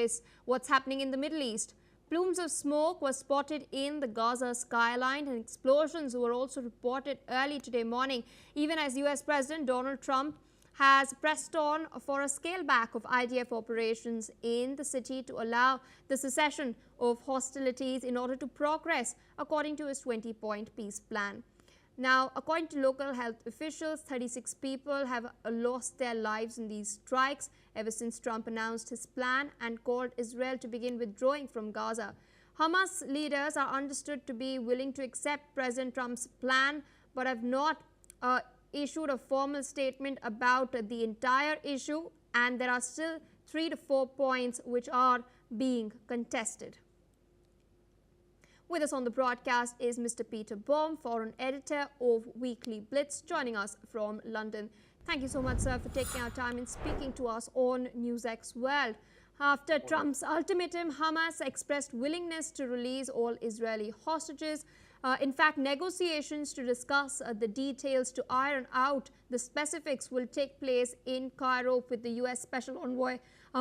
this what's happening in the Middle East. Plumes of smoke were spotted in the Gaza skyline, and explosions were also reported early today morning, even as US President Donald Trump has pressed on for a scale back of IDF operations in the city to allow the cessation of hostilities in order to progress according to his 20-point peace plan. Now, according to local health officials, 36 people have lost their lives in these strikes ever since Trump announced his plan and called Israel to begin withdrawing from Gaza. Hamas leaders are understood to be willing to accept President Trump's plan, but have not issued a formal statement about the entire issue, and there are still 3 to 4 points which are being contested. With us on the broadcast is Mr. Peter Baum, foreign editor of Weekly Blitz, joining us from London. Thank you so much, sir, for taking our time and speaking to us on NewsX World. After Trump's ultimatum, Hamas expressed willingness to release all Israeli hostages. In fact, negotiations to discuss the details to iron out the specifics will take place in Cairo, with the US Special Envoy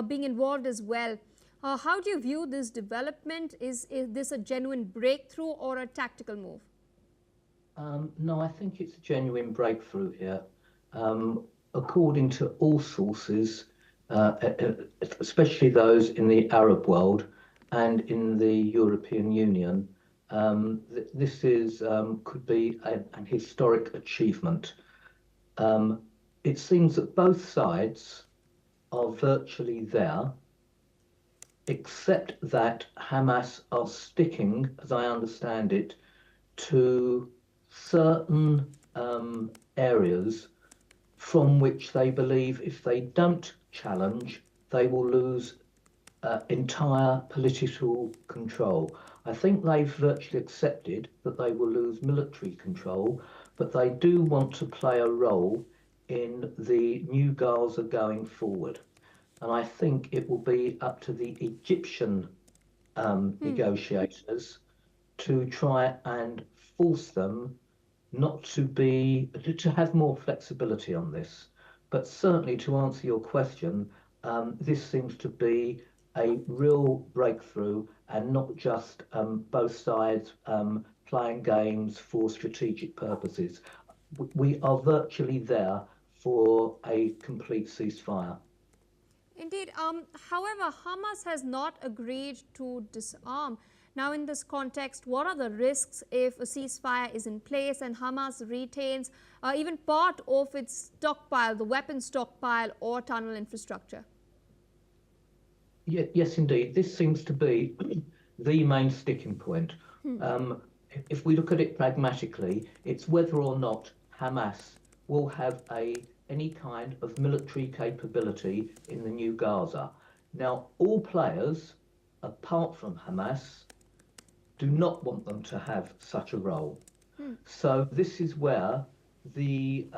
being involved as well. How do you view this development? Is this a genuine breakthrough or a tactical move? No, I think it's a genuine breakthrough here. According to all sources, especially those in the Arab world and in the European Union, this could be an historic achievement. It seems that both sides are virtually there, except that Hamas are sticking, as I understand it, to certain areas from which they believe if they don't challenge, they will lose entire political control. I think they've virtually accepted that they will lose military control, but they do want to play a role in the new Gaza going forward. And I think it will be up to the Egyptian negotiators to try and force them not to have more flexibility on this. But certainly, to answer your question, this seems to be a real breakthrough, and not just both sides playing games for strategic purposes. We are virtually there for a complete ceasefire. Indeed. However, Hamas has not agreed to disarm. Now, in this context, what are the risks if a ceasefire is in place and Hamas retains even part of its stockpile, the weapons stockpile or tunnel infrastructure? Yes, indeed. This seems to be the main sticking point. If we look at it pragmatically, it's whether or not Hamas will have any kind of military capability in the new Gaza. Now, all players, apart from Hamas, do not want them to have such a role. So this is where the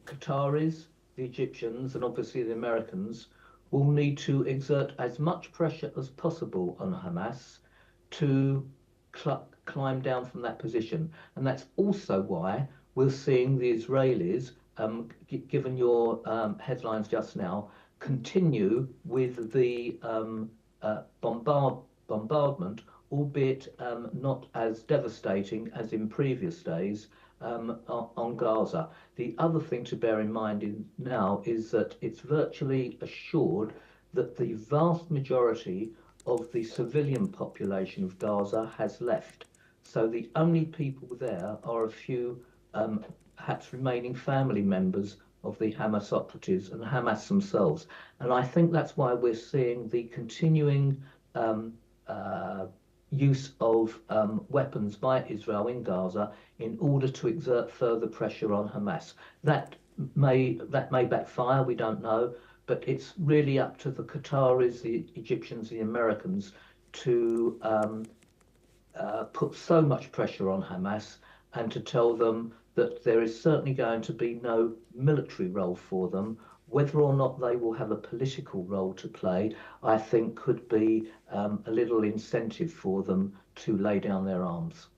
Qataris, the Egyptians, and obviously the Americans will need to exert as much pressure as possible on Hamas to climb down from that position. And that's also why we're seeing the Israelis, given your headlines just now, continue with the bombardment, albeit not as devastating as in previous days, on Gaza. The other thing to bear in mind now is that it's virtually assured that the vast majority of the civilian population of Gaza has left. So the only people there are a few perhaps remaining family members of the Hamas operatives and Hamas themselves. And I think that's why we're seeing the continuing use of weapons by Israel in Gaza in order to exert further pressure on Hamas. That may backfire, we don't know, but it's really up to the Qataris, the Egyptians, the Americans to put so much pressure on Hamas and to tell them that there is certainly going to be no military role for them. Whether or not they will have a political role to play, I think could be a little incentive for them to lay down their arms.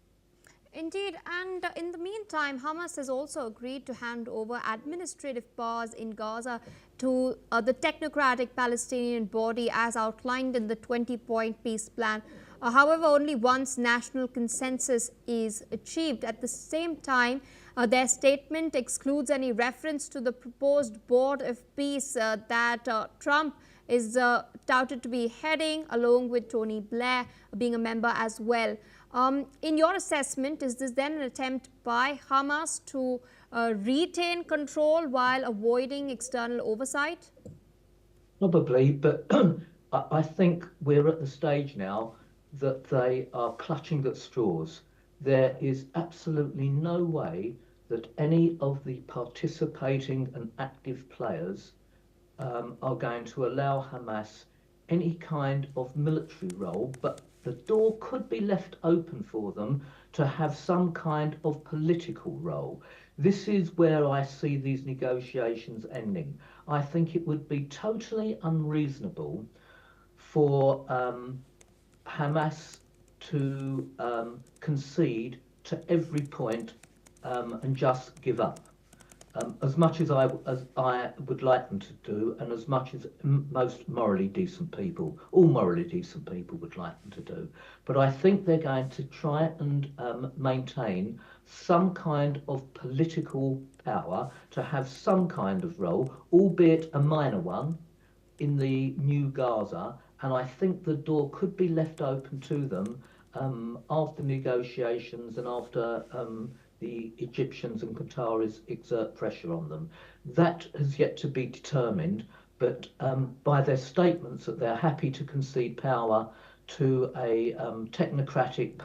Indeed, and in the meantime, Hamas has also agreed to hand over administrative powers in Gaza to the technocratic Palestinian body as outlined in the 20-point peace plan. However, only once national consensus is achieved. At the same time, their statement excludes any reference to the proposed board of peace that Trump is touted to be heading, along with Tony Blair being a member as well. In your assessment, is this then an attempt by Hamas to retain control while avoiding external oversight? Probably, but I think we're at the stage now that they are clutching at straws. There is absolutely no way that any of the participating and active players are going to allow Hamas any kind of military role, but the door could be left open for them to have some kind of political role. This is where I see these negotiations ending. I think it would be totally unreasonable for Hamas to concede to every point and just give up. As much as I would like them to do, and as much as most morally decent people, all morally decent people would like them to do. But I think they're going to try and maintain some kind of political power, to have some kind of role, albeit a minor one, in the new Gaza. And I think the door could be left open to them after negotiations and after the Egyptians and Qataris exert pressure on them. That has yet to be determined, but by their statements that they're happy to concede power to a technocratic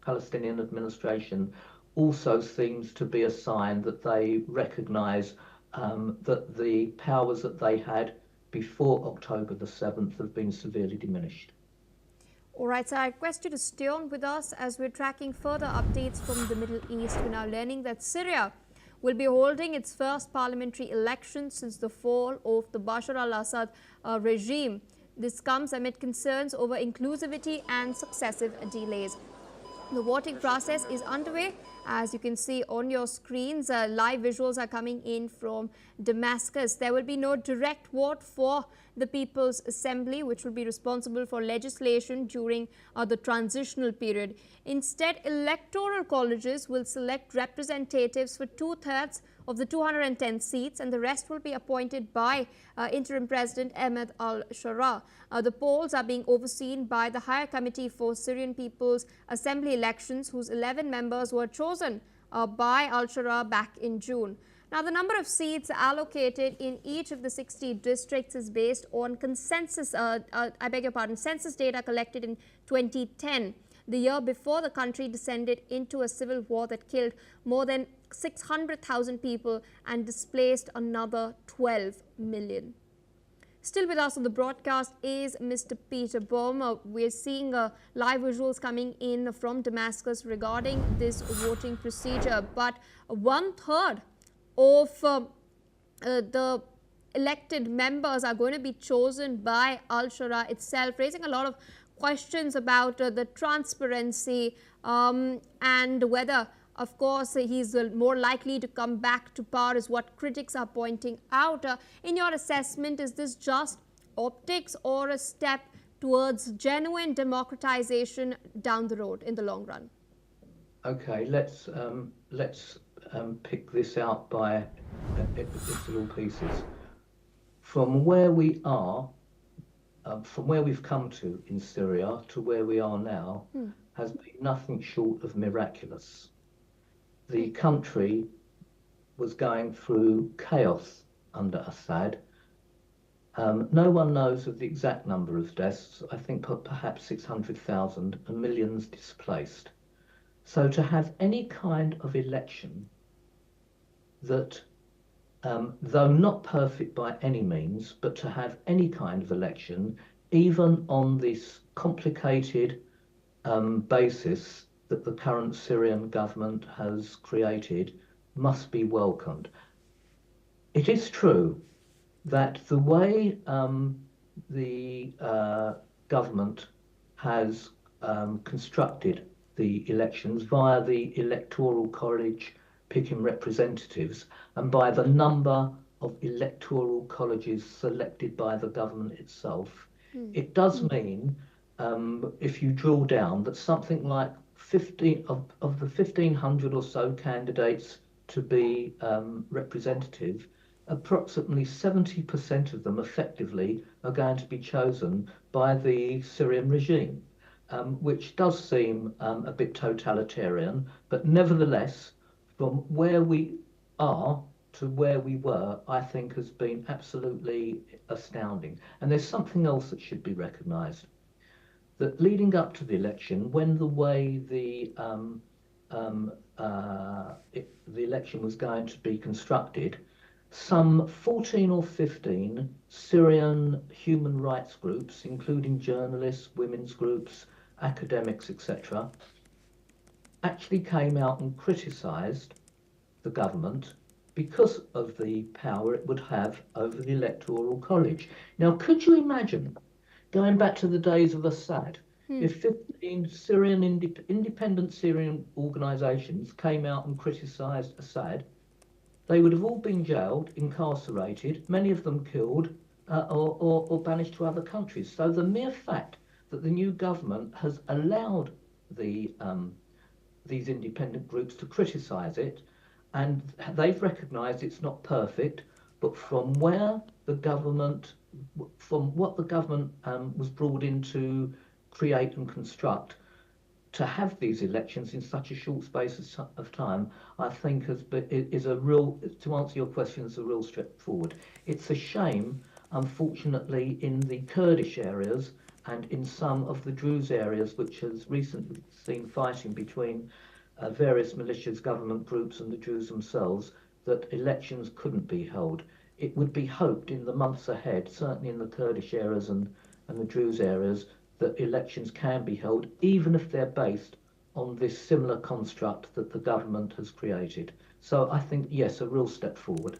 Palestinian administration also seems to be a sign that they recognise that the powers that they had before October the 7th have been severely diminished. All right, so I request you to stay on with us as we're tracking further updates from the Middle East. We're now learning that Syria will be holding its first parliamentary election since the fall of the Bashar al-Assad regime. This comes amid concerns over inclusivity and successive delays. The voting process is underway. As you can see on your screens, live visuals are coming in from Damascus. There will be no direct vote for the People's Assembly, which will be responsible for legislation during the transitional period. Instead, electoral colleges will select representatives for 2/3 of the 210 seats, and the rest will be appointed by interim President Ahmed al-Sharaa. The polls are being overseen by the Higher Committee for Syrian People's Assembly elections, whose 11 members were chosen by al-Sharaa back in June. Now, the number of seats allocated in each of the 60 districts is based on census data collected in 2010, the year before the country descended into a civil war that killed more than 600,000 people and displaced another 12 million. Still with us on the broadcast is Mr. Peter Bohm. We're seeing live visuals coming in from Damascus regarding this voting procedure, but 1/3 of the elected members are going to be chosen by al-Sharaa itself, raising a lot of questions about the transparency and whether, of course, he's more likely to come back to power, is what critics are pointing out. In your assessment, is this just optics or a step towards genuine democratization down the road in the long run? Okay, let's pick this out by its little pieces. From where we are, from where we've come to in Syria to where we are now, has been nothing short of miraculous. The country was going through chaos under Assad. No one knows of the exact number of deaths. I think perhaps 600,000, and millions displaced. So to have any kind of election that, though not perfect by any means, but to have any kind of election, even on this complicated basis that the current Syrian government has created, must be welcomed. It is true that the way the government has constructed the elections via the electoral college picking representatives and by the number of electoral colleges selected by the government itself. It does mean, if you drill down, that something like 15 of the 1,500 or so candidates to be representative, approximately 70% of them effectively are going to be chosen by the Syrian regime, which does seem a bit totalitarian, but nevertheless, from where we are to where we were, I think has been absolutely astounding. And there's something else that should be recognised. That leading up to the election, when the way the election was going to be constructed, some 14 or 15 Syrian human rights groups, including journalists, women's groups, academics, etc., actually came out and criticised the government because of the power it would have over the electoral college. Now, could you imagine, going back to the days of Assad, if 15 independent Syrian organisations came out and criticised Assad, they would have all been jailed, incarcerated, many of them killed, or banished to other countries. So the mere fact that the new government has allowed these independent groups to criticise it, and they've recognised it's not perfect, but from what the government was brought in to create and construct, to have these elections in such a short space of time, I think is a real, to answer your question, is a real step forward. It's a shame, unfortunately, in the Kurdish areas and in some of the Druze areas, which has recently seen fighting between various militias, government groups and the Druze themselves, that elections couldn't be held. It would be hoped in the months ahead, certainly in the Kurdish areas and the Druze areas, that elections can be held, even if they're based on this similar construct that the government has created. So I think, yes, a real step forward.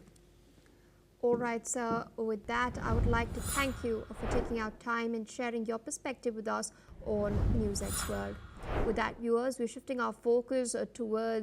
All right, sir. With that, I would like to thank you for taking out time and sharing your perspective with us on NewsX World. With that, viewers, we're shifting our focus towards